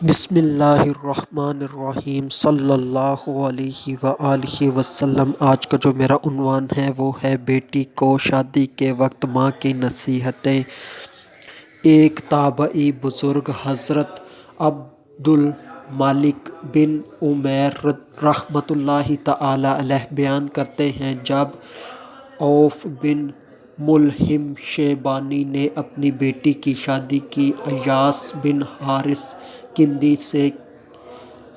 بسم اللہ الرحمن الرحیم صلی اللہ علیہ وآلہ وسلم۔ آج کا جو میرا عنوان ہے وہ ہے بیٹی کو شادی کے وقت ماں کی نصیحتیں۔ ایک تابعی بزرگ حضرت عبدالملک بن عمیر رحمۃ اللہ تعالی علیہ بیان کرتے ہیں، جب عوف بن ملحم شیبانی نے اپنی بیٹی کی شادی کی ایاس بن حارث کندی سے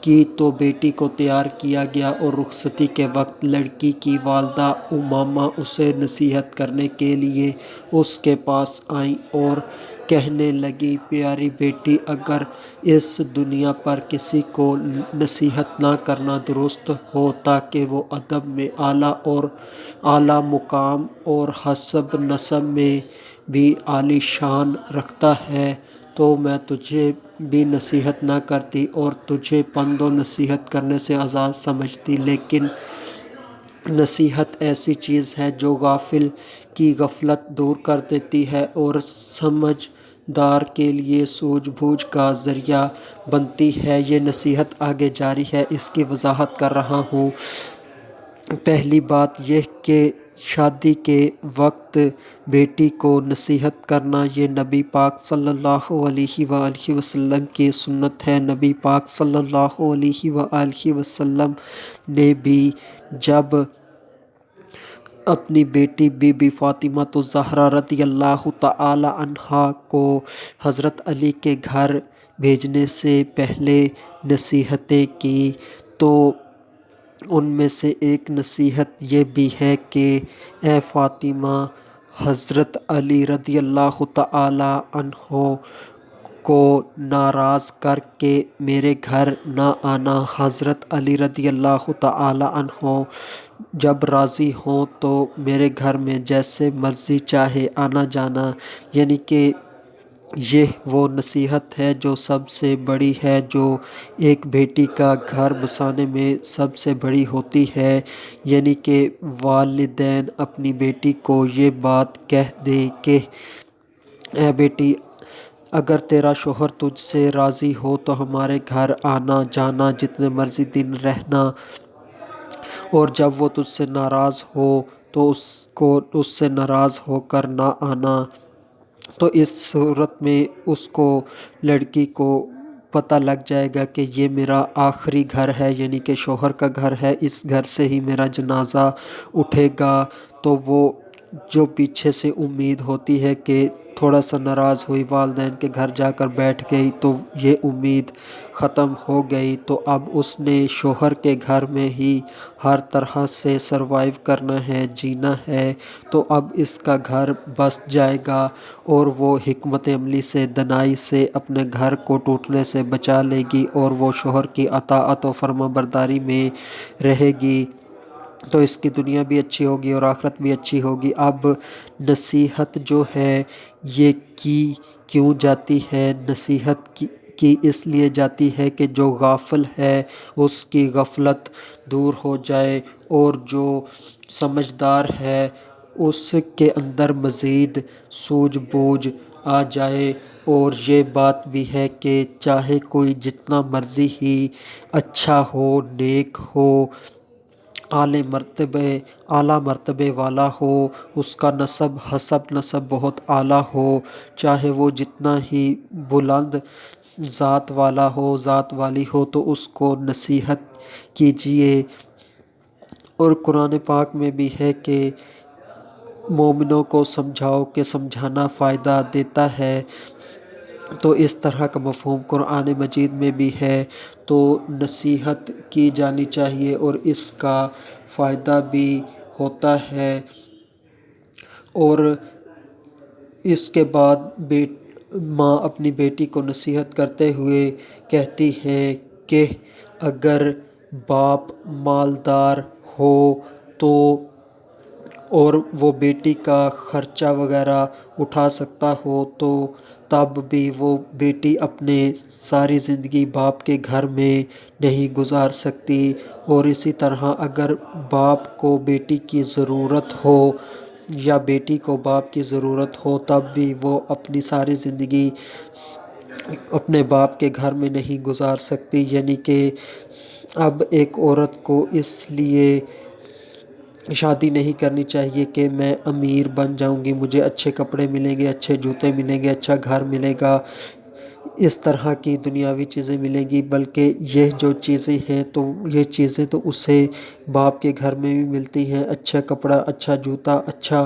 کی تو بیٹی کو تیار کیا گیا اور رخصتی کے وقت لڑکی کی والدہ امامہ اسے نصیحت کرنے کے لیے اس کے پاس آئیں اور کہنے لگیں، پیاری بیٹی، اگر اس دنیا پر کسی کو نصیحت نہ کرنا درست ہو تاکہ وہ ادب میں اعلیٰ مقام اور حسب نسب میں بھی عالی شان رکھتا ہے تو میں تجھے بھی نصیحت نہ کرتی اور تجھے پند و نصیحت کرنے سے آزاد سمجھتی، لیکن نصیحت ایسی چیز ہے جو غافل کی غفلت دور کر دیتی ہے اور سمجھدار کے لیے سوجھ بوجھ کا ذریعہ بنتی ہے۔ یہ نصیحت آگے جاری ہے، اس کی وضاحت کر رہا ہوں۔ پہلی بات یہ کہ شادی کے وقت بیٹی کو نصیحت کرنا یہ نبی پاک صلی اللہ علیہ وآلہ وسلم کی سنت ہے۔ نبی پاک صلی اللہ علیہ وآلہ وسلم نے بھی جب اپنی بیٹی بی بی فاطمہ الزہرا رضی اللہ تعالی عنہا کو حضرت علی کے گھر بھیجنے سے پہلے نصیحتیں کی تو ان میں سے ایک نصیحت یہ بھی ہے کہ اے فاطمہ، حضرت علی رضی اللہ تعالی عنہ کو ناراض کر کے میرے گھر نہ آنا۔ حضرت علی رضی اللہ تعالی عنہ جب راضی ہوں تو میرے گھر میں جیسے مرضی چاہے آنا جانا، یعنی کہ یہ وہ نصیحت ہے جو سب سے بڑی ہے، جو ایک بیٹی کا گھر بسانے میں سب سے بڑی ہوتی ہے، یعنی کہ والدین اپنی بیٹی کو یہ بات کہہ دیں کہ اے بیٹی، اگر تیرا شوہر تجھ سے راضی ہو تو ہمارے گھر آنا جانا، جتنے مرضی دن رہنا، اور جب وہ تجھ سے ناراض ہو تو اس سے ناراض ہو کر نہ آنا۔ تو اس صورت میں اس کو، لڑکی کو پتہ لگ جائے گا کہ یہ میرا آخری گھر ہے، یعنی کہ شوہر کا گھر ہے، اس گھر سے ہی میرا جنازہ اٹھے گا۔ تو وہ جو پیچھے سے امید ہوتی ہے کہ تھوڑا سا ناراض ہوئی، والدین کے گھر جا کر بیٹھ گئی، تو یہ امید ختم ہو گئی۔ تو اب اس نے شوہر کے گھر میں ہی ہر طرح سے سروائیو کرنا ہے، جینا ہے، تو اب اس کا گھر بس جائے گا اور وہ حکمت عملی سے، دنائی سے اپنے گھر کو ٹوٹنے سے بچا لے گی اور وہ شوہر کی اطاعت و فرما برداری میں رہے گی، تو اس کی دنیا بھی اچھی ہوگی اور آخرت بھی اچھی ہوگی۔ اب نصیحت جو ہے یہ کی کیوں جاتی ہے؟ نصیحت کی اس لیے جاتی ہے کہ جو غافل ہے اس کی غفلت دور ہو جائے اور جو سمجھدار ہے اس کے اندر مزید سوجھ بوجھ آ جائے۔ اور یہ بات بھی ہے کہ چاہے کوئی جتنا مرضی ہی اچھا ہو، نیک ہو، اعلیٰ مرتبے والا ہو، اس کا نسب حسب نسب بہت اعلیٰ ہو، چاہے وہ جتنا ہی بلند ذات والا ہو، ذات والی ہو، تو اس کو نصیحت کیجیے۔ اور قرآن پاک میں بھی ہے کہ مومنوں کو سمجھاؤ کہ سمجھانا فائدہ دیتا ہے، تو اس طرح کا مفہوم قرآن مجید میں بھی ہے۔ تو نصیحت کی جانی چاہیے اور اس کا فائدہ بھی ہوتا ہے۔ اور اس کے بعد ماں اپنی بیٹی کو نصیحت کرتے ہوئے کہتی ہیں کہ اگر باپ مالدار ہو تو اور وہ بیٹی کا خرچہ وغیرہ اٹھا سکتا ہو تو تب بھی وہ بیٹی اپنے ساری زندگی باپ کے گھر میں نہیں گزار سکتی، اور اسی طرح اگر باپ کو بیٹی کی ضرورت ہو یا بیٹی کو باپ کی ضرورت ہو تب بھی وہ اپنی ساری زندگی اپنے باپ کے گھر میں نہیں گزار سکتی، یعنی کہ اب ایک عورت کو اس لیے شادی نہیں کرنی چاہیے کہ میں امیر بن جاؤں گی، مجھے اچھے کپڑے ملیں گے، اچھے جوتے ملیں گے، اچھا گھر ملے گا، اس طرح کی دنیاوی چیزیں ملیں گی، بلکہ یہ جو چیزیں ہیں تو یہ چیزیں تو اسے باپ کے گھر میں بھی ملتی ہیں، اچھا کپڑا، اچھا جوتا، اچھا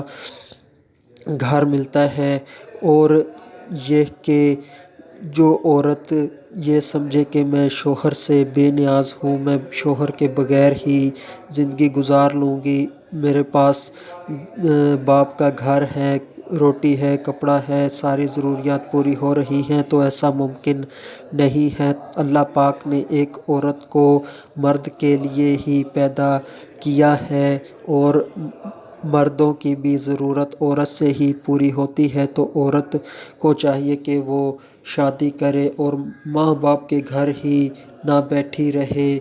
گھر ملتا ہے۔ اور یہ کہ جو عورت یہ سمجھے کہ میں شوہر سے بے نیاز ہوں، میں شوہر کے بغیر ہی زندگی گزار لوں گی، میرے پاس باپ کا گھر ہے، روٹی ہے، کپڑا ہے، ساری ضروریات پوری ہو رہی ہیں، تو ایسا ممکن نہیں ہے۔ اللہ پاک نے ایک عورت کو مرد کے لیے ہی پیدا کیا ہے، اور مردوں کی بھی ضرورت عورت سے ہی پوری ہوتی ہے، تو عورت کو چاہیے کہ وہ شادی کرے اور ماں باپ کے گھر ہی نہ بیٹھی رہے۔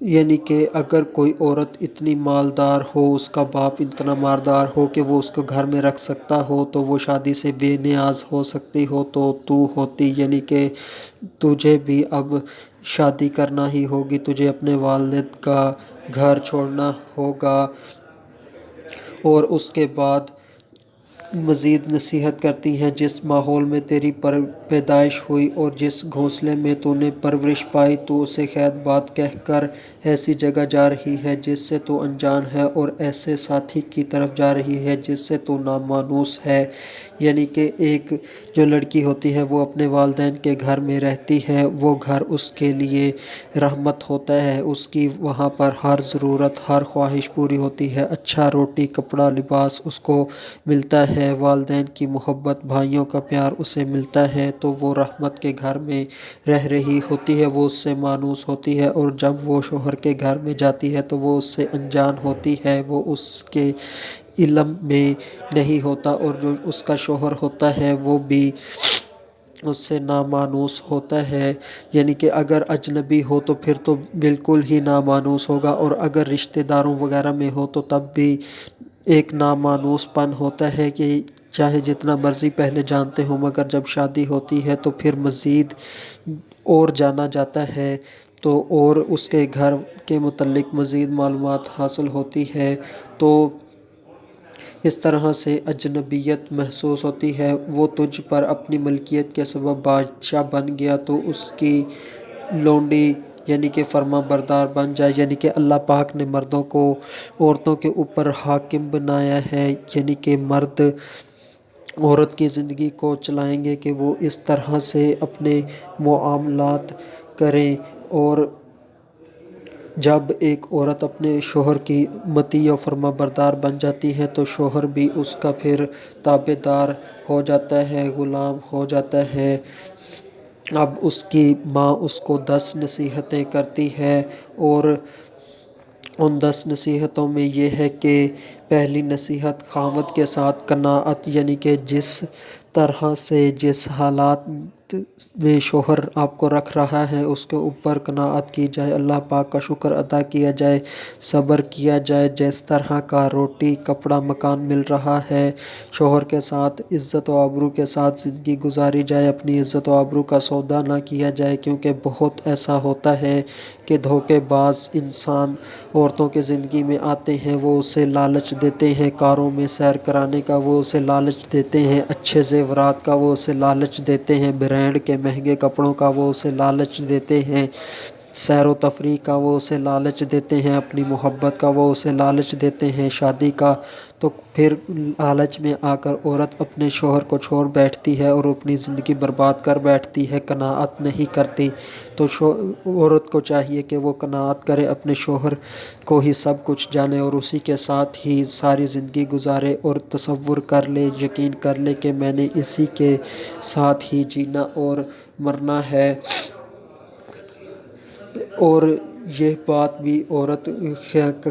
یعنی کہ اگر کوئی عورت اتنی مالدار ہو، اس کا باپ اتنا مالدار ہو کہ وہ اس کو گھر میں رکھ سکتا ہو، تو وہ شادی سے بے نیاز ہو سکتی ہو تو ہوتی، یعنی کہ تجھے بھی اب شادی کرنا ہی ہوگی، تجھے اپنے والد کا گھر چھوڑنا ہوگا۔ اور اس کے بعد مزید نصیحت کرتی ہیں، جس ماحول میں تیری پیدائش ہوئی اور جس گھونسلے میں تو نے پرورش پائی، تو اسے خیر بات کہہ کر ایسی جگہ جا رہی ہے جس سے تو انجان ہے، اور ایسے ساتھی کی طرف جا رہی ہے جس سے تو نامانوس ہے۔ یعنی کہ ایک جو لڑکی ہوتی ہے وہ اپنے والدین کے گھر میں رہتی ہے، وہ گھر اس کے لیے رحمت ہوتا ہے، اس کی وہاں پر ہر ضرورت، ہر خواہش پوری ہوتی ہے، اچھا روٹی کپڑا لباس اس کو ملتا ہے، والدین کی محبت، بھائیوں کا پیار اسے ملتا ہے، تو وہ رحمت کے گھر میں رہ رہی ہوتی ہے، وہ اس سے مانوس ہوتی ہے۔ اور جب وہ شوہر کے گھر میں جاتی ہے تو وہ اس سے انجان ہوتی ہے، وہ اس کے علم میں نہیں ہوتا، اور جو اس کا شوہر ہوتا ہے وہ بھی اس سے نامانوس ہوتا ہے۔ یعنی کہ اگر اجنبی ہو تو پھر تو بالکل ہی نامانوس ہوگا، اور اگر رشتہ داروں وغیرہ میں ہو تو تب بھی ایک نامانوس پن ہوتا ہے کہ چاہے جتنا مرضی پہلے جانتے ہوں، مگر جب شادی ہوتی ہے تو پھر مزید اور جانا جاتا ہے، تو اور اس کے گھر کے متعلق مزید معلومات حاصل ہوتی ہے، تو اس طرح سے اجنبیت محسوس ہوتی ہے۔ وہ تجھ پر اپنی ملکیت کے سبب بادشاہ بن گیا تو اس کی لونڈی یعنی کہ فرما بردار بن جائے، یعنی کہ اللہ پاک نے مردوں کو عورتوں کے اوپر حاکم بنایا ہے، یعنی کہ مرد عورت کی زندگی کو چلائیں گے کہ وہ اس طرح سے اپنے معاملات کریں۔ اور جب ایک عورت اپنے شوہر کی مطیع و فرما بردار بن جاتی ہے تو شوہر بھی اس کا پھر تابع دار ہو جاتا ہے، غلام ہو جاتا ہے۔ اب اس کی ماں اس کو 10 نصیحتیں کرتی ہے، اور ان 10 نصیحتوں میں یہ ہے کہ پہلی نصیحت خاوند کے ساتھ قناعت، یعنی کہ جس طرح سے جس حالات میں شوہر آپ کو رکھ رہا ہے اس کے اوپر قناعت کی جائے، اللہ پاک کا شکر ادا کیا جائے، صبر کیا جائے، جس طرح کا روٹی کپڑا مکان مل رہا ہے شوہر کے ساتھ عزت و آبرو کے ساتھ زندگی گزاری جائے، اپنی عزت و آبرو کا سودا نہ کیا جائے، کیونکہ بہت ایسا ہوتا ہے کہ دھوکے باز انسان عورتوں کے زندگی میں آتے ہیں، وہ اسے لالچ دیتے ہیں کاروں میں سیر کرانے کا، وہ اسے لالچ دیتے ہیں اچھے زیورات کا، وہ اسے لالچ دیتے ہیں برانڈ کے مہنگے کپڑوں کا، وہ اسے لالچ دیتے ہیں سیر و تفریح کا، وہ اسے لالچ دیتے ہیں اپنی محبت کا، وہ اسے لالچ دیتے ہیں شادی کا، تو پھر لالچ میں آ کر عورت اپنے شوہر کو چھوڑ بیٹھتی ہے اور اپنی زندگی برباد کر بیٹھتی ہے، قناعت نہیں کرتی۔ تو عورت کو چاہیے کہ وہ قناعت کرے، اپنے شوہر کو ہی سب کچھ جانے اور اسی کے ساتھ ہی ساری زندگی گزارے، اور تصور کر لے، یقین کر لے کہ میں نے اسی کے ساتھ ہی جینا اور مرنا ہے۔ اور یہ بات بھی عورت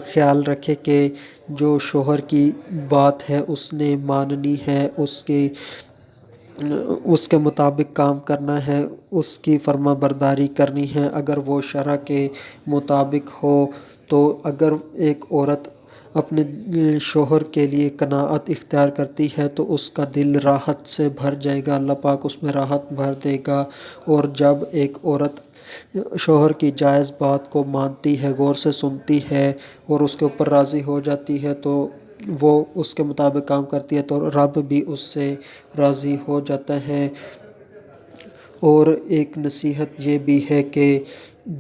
خیال رکھے کہ جو شوہر کی بات ہے اس نے ماننی ہے، اس کے مطابق کام کرنا ہے، اس کی فرما برداری کرنی ہے، اگر وہ شرع کے مطابق ہو۔ تو اگر ایک عورت اپنے شوہر کے لیے قناعت اختیار کرتی ہے تو اس کا دل راحت سے بھر جائے گا، اللہ پاک اس میں راحت بھر دے گا۔ اور جب ایک عورت شوہر کی جائز بات کو مانتی ہے، غور سے سنتی ہے اور اس کے اوپر راضی ہو جاتی ہے تو وہ اس کے مطابق کام کرتی ہے تو رب بھی اس سے راضی ہو جاتا ہے۔ اور ایک نصیحت یہ بھی ہے کہ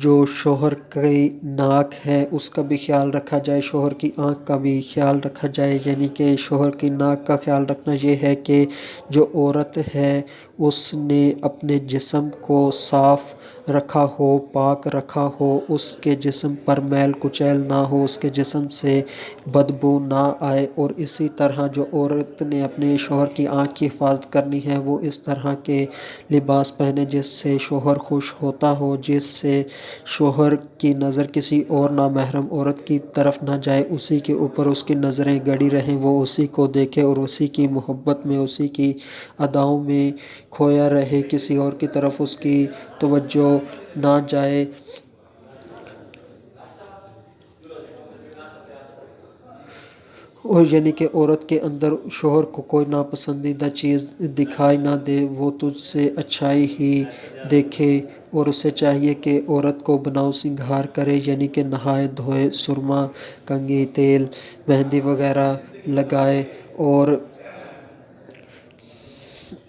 جو شوہر کی ناک ہے اس کا بھی خیال رکھا جائے، شوہر کی آنکھ کا بھی خیال رکھا جائے، یعنی کہ شوہر کی ناک کا خیال رکھنا یہ ہے کہ جو عورت ہے اس نے اپنے جسم کو صاف رکھا ہو، پاک رکھا ہو، اس کے جسم پر میل کچیل نہ ہو، اس کے جسم سے بدبو نہ آئے۔ اور اسی طرح جو عورت نے اپنے شوہر کی آنکھ کی حفاظت کرنی ہے وہ اس طرح کے لباس پہنے جس سے شوہر خوش ہوتا ہو، جس سے شوہر کی نظر کسی اور نامحرم عورت کی طرف نہ جائے، اسی کے اوپر اس کی نظریں گڑی رہیں، وہ اسی کو دیکھے اور اسی کی محبت میں، اسی کی اداؤں میں کھویا رہے، کسی اور کی طرف اس کی توجہ نہ جائے۔ اور یعنی کہ عورت کے اندر شوہر کو کوئی ناپسندیدہ چیز دکھائی نہ دے، وہ تجھ سے اچھائی ہی دیکھے۔ اور اسے چاہیے کہ عورت کو بناؤ سنگھار کرے، یعنی کہ نہائے دھوئے، سرما، کنگھی، تیل، مہندی وغیرہ لگائے۔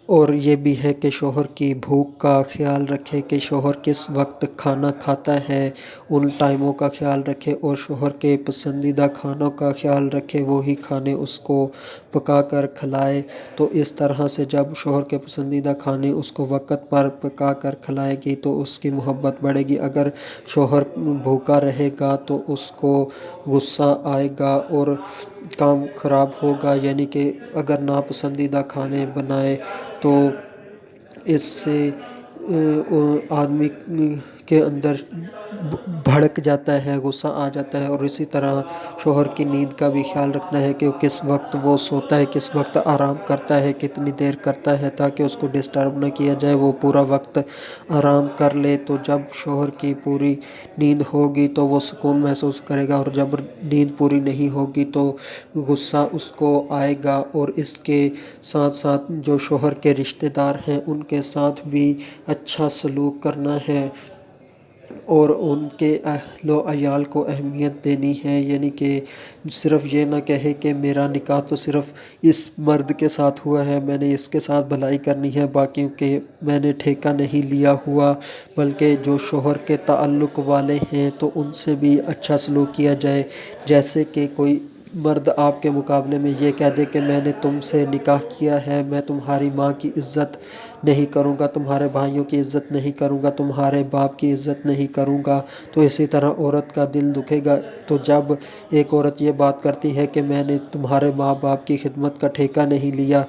اور یہ بھی ہے کہ شوہر کی بھوک کا خیال رکھے کہ شوہر کس وقت کھانا کھاتا ہے، ان ٹائموں کا خیال رکھے، اور شوہر کے پسندیدہ کھانوں کا خیال رکھے، وہی کھانے اس کو پکا کر کھلائے۔ تو اس طرح سے جب شوہر کے پسندیدہ کھانے اس کو وقت پر پکا کر کھلائے گی تو اس کی محبت بڑھے گی۔ اگر شوہر بھوکا رہے گا تو اس کو غصہ آئے گا اور کام خراب ہوگا، یعنی کہ اگر ناپسندیدہ کھانے بنائے تو اس سے آدمی کے اندر بھڑک جاتا ہے، غصہ آ جاتا ہے۔ اور اسی طرح شوہر کی نیند کا بھی خیال رکھنا ہے کہ کس وقت وہ سوتا ہے، کس وقت آرام کرتا ہے، کتنی دیر کرتا ہے، تاکہ اس کو ڈسٹرب نہ کیا جائے، وہ پورا وقت آرام کر لے۔ تو جب شوہر کی پوری نیند ہوگی تو وہ سکون محسوس کرے گا، اور جب نیند پوری نہیں ہوگی تو غصہ اس کو آئے گا۔ اور اس کے ساتھ ساتھ جو شوہر کے رشتہ دار ہیں ان کے ساتھ بھی اچھا سلوک کرنا ہے اور ان کے اہل و عیال کو اہمیت دینی ہے، یعنی کہ صرف یہ نہ کہے کہ میرا نکاح تو صرف اس مرد کے ساتھ ہوا ہے، میں نے اس کے ساتھ بھلائی کرنی ہے، باقیوں کے میں نے ٹھیکہ نہیں لیا ہوا، بلکہ جو شوہر کے تعلق والے ہیں تو ان سے بھی اچھا سلوک کیا جائے۔ جیسے کہ کوئی مرد آپ کے مقابلے میں یہ کہہ دے کہ میں نے تم سے نکاح کیا ہے، میں تمہاری ماں کی عزت نہیں کروں گا، تمہارے بھائیوں کی عزت نہیں کروں گا، تمہارے باپ کی عزت نہیں کروں گا، تو اسی طرح عورت کا دل دکھے گا۔ تو جب ایک عورت یہ بات کرتی ہے کہ میں نے تمہارے ماں باپ کی خدمت کا ٹھیکہ نہیں لیا،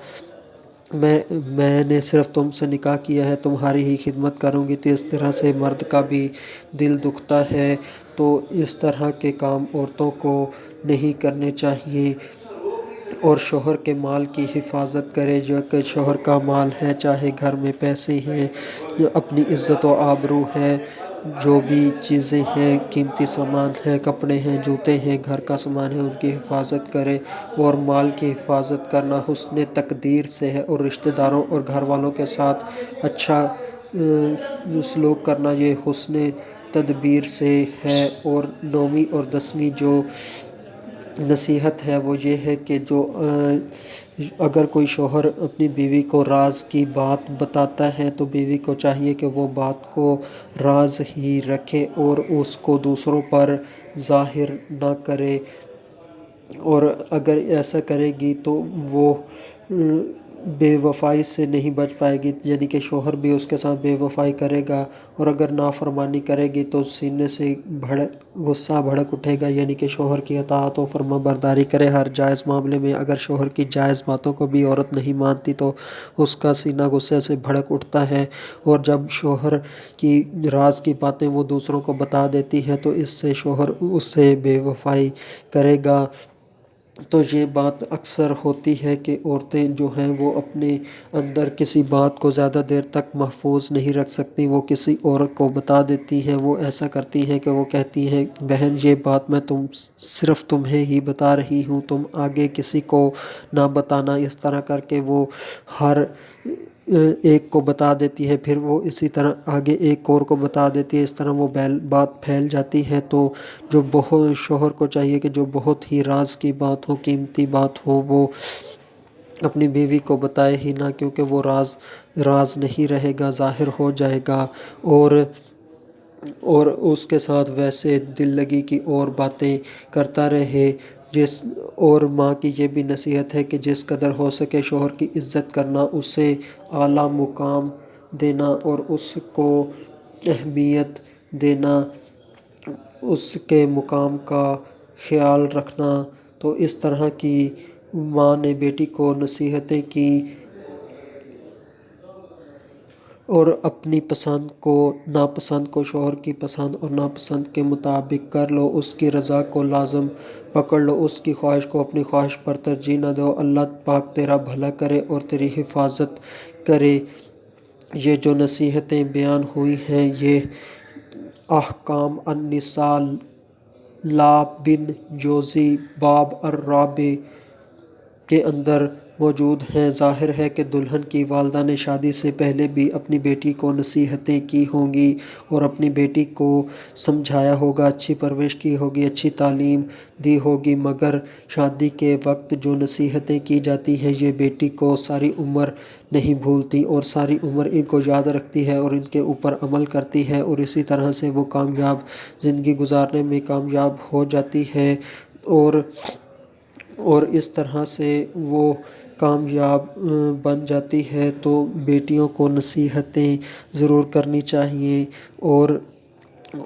میں نے صرف تم سے نکاح کیا ہے، تمہاری ہی خدمت کروں گی، تو اس طرح سے مرد کا بھی دل دکھتا ہے۔ تو اس طرح کے کام عورتوں کو نہیں کرنے چاہیے۔ اور شوہر کے مال کی حفاظت کرے، جو کہ شوہر کا مال ہے، چاہے گھر میں پیسے ہیں، اپنی عزت و آبرو ہے، جو بھی چیزیں ہیں، قیمتی سامان ہیں، کپڑے ہیں، جوتے ہیں، گھر کا سامان ہے، ان کی حفاظت کرے۔ اور مال کی حفاظت کرنا حسن تقدیر سے ہے، اور رشتہ داروں اور گھر والوں کے ساتھ اچھا سلوک کرنا یہ حسن تدبیر سے ہے۔ اور 9ویں اور 10ویں جو نصیحت ہے وہ یہ ہے کہ اگر کوئی شوہر اپنی بیوی کو راز کی بات بتاتا ہے تو بیوی کو چاہیے کہ وہ بات کو راز ہی رکھے اور اس کو دوسروں پر ظاہر نہ کرے، اور اگر ایسا کرے گی تو وہ بے وفائی سے نہیں بچ پائے گی، یعنی کہ شوہر بھی اس کے ساتھ بے وفائی کرے گا، اور اگر نافرمانی کرے گی تو سینے سے غصہ بھڑک اٹھے گا، یعنی کہ شوہر کی اطاعت و فرما برداری کرے ہر جائز معاملے میں۔ اگر شوہر کی جائز باتوں کو بھی عورت نہیں مانتی تو اس کا سینہ غصے سے بھڑک اٹھتا ہے، اور جب شوہر کی راز کی باتیں وہ دوسروں کو بتا دیتی ہے تو اس سے شوہر اس سے بے وفائی کرے گا۔ تو یہ بات اکثر ہوتی ہے کہ عورتیں جو ہیں وہ اپنے اندر کسی بات کو زیادہ دیر تک محفوظ نہیں رکھ سکتی، وہ کسی اور کو بتا دیتی ہیں، وہ ایسا کرتی ہیں کہ وہ کہتی ہیں بہن یہ بات میں صرف تمہیں ہی بتا رہی ہوں، تم آگے کسی کو نہ بتانا، اس طرح کر کے وہ ہر ایک کو بتا دیتی ہے، پھر وہ اسی طرح آگے ایک اور کو بتا دیتی ہے، اس طرح وہ بات پھیل جاتی ہے۔ تو جو بہت شوہر کو چاہیے کہ جو بہت ہی راز کی بات ہو، قیمتی بات ہو، وہ اپنی بیوی کو بتائے ہی نہ، کیونکہ وہ راز نہیں رہے گا، ظاہر ہو جائے گا، اور اس کے ساتھ ویسے دل لگی کی اور باتیں کرتا رہے۔ اور ماں کی یہ بھی نصیحت ہے کہ جس قدر ہو سکے شوہر کی عزت کرنا، اسے اعلیٰ مقام دینا اور اس کو اہمیت دینا، اس کے مقام کا خیال رکھنا۔ تو اس طرح کی ماں نے بیٹی کو نصیحتیں کی، اور اپنی پسند کو ناپسند کو شوہر کی پسند اور ناپسند کے مطابق کر لو، اس کی رضا کو لازم پکڑ لو، اس کی خواہش کو اپنی خواہش پر ترجیح نہ دو، اللہ پاک تیرا بھلا کرے اور تیری حفاظت کرے۔ یہ جو نصیحتیں بیان ہوئی ہیں یہ احکام النساء لا بن جوزی باب الرابع کے اندر موجود ہیں۔ ظاہر ہے کہ دلہن کی والدہ نے شادی سے پہلے بھی اپنی بیٹی کو نصیحتیں کی ہوں گی اور اپنی بیٹی کو سمجھایا ہوگا، اچھی پرورش کی ہوگی، اچھی تعلیم دی ہوگی، مگر شادی کے وقت جو نصیحتیں کی جاتی ہیں یہ بیٹی کو ساری عمر نہیں بھولتی اور ساری عمر ان کو یاد رکھتی ہے اور ان کے اوپر عمل کرتی ہے، اور اسی طرح سے وہ کامیاب زندگی گزارنے میں کامیاب ہو جاتی ہے، اور اس طرح سے وہ کامیاب بن جاتی ہے۔ تو بیٹیوں کو نصیحتیں ضرور کرنی چاہیے اور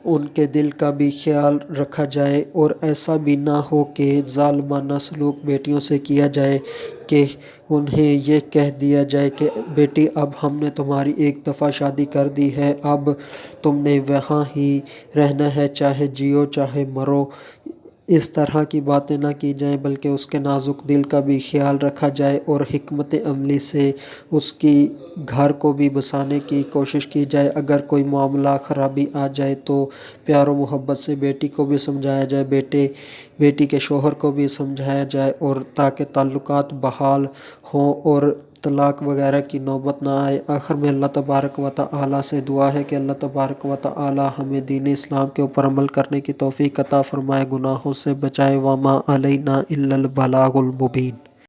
ان کے دل کا بھی خیال رکھا جائے، اور ایسا بھی نہ ہو کہ ظالمانہ سلوک بیٹیوں سے کیا جائے کہ انہیں یہ کہہ دیا جائے کہ بیٹی اب ہم نے تمہاری ایک دفعہ شادی کر دی ہے، اب تم نے وہاں ہی رہنا ہے، چاہے جیو چاہے مرو۔ اس طرح کی باتیں نہ کی جائیں، بلکہ اس کے نازک دل کا بھی خیال رکھا جائے اور حکمت عملی سے اس کی گھر کو بھی بسانے کی کوشش کی جائے۔ اگر کوئی معاملہ خرابی آ جائے تو پیار و محبت سے بیٹی کو بھی سمجھایا جائے، بیٹی کے شوہر کو بھی سمجھایا جائے، اور تاکہ تعلقات بحال ہوں اور طلاق وغیرہ کی نوبت نہ آئے۔ آخر میں اللہ تبارک و تعالیٰ سے دعا ہے کہ اللہ تبارک و تعالیٰ ہمیں دین اسلام کے اوپر عمل کرنے کی توفیق عطا فرمائے، گناہوں سے بچائے، وما علینا الا البلاغ المبین۔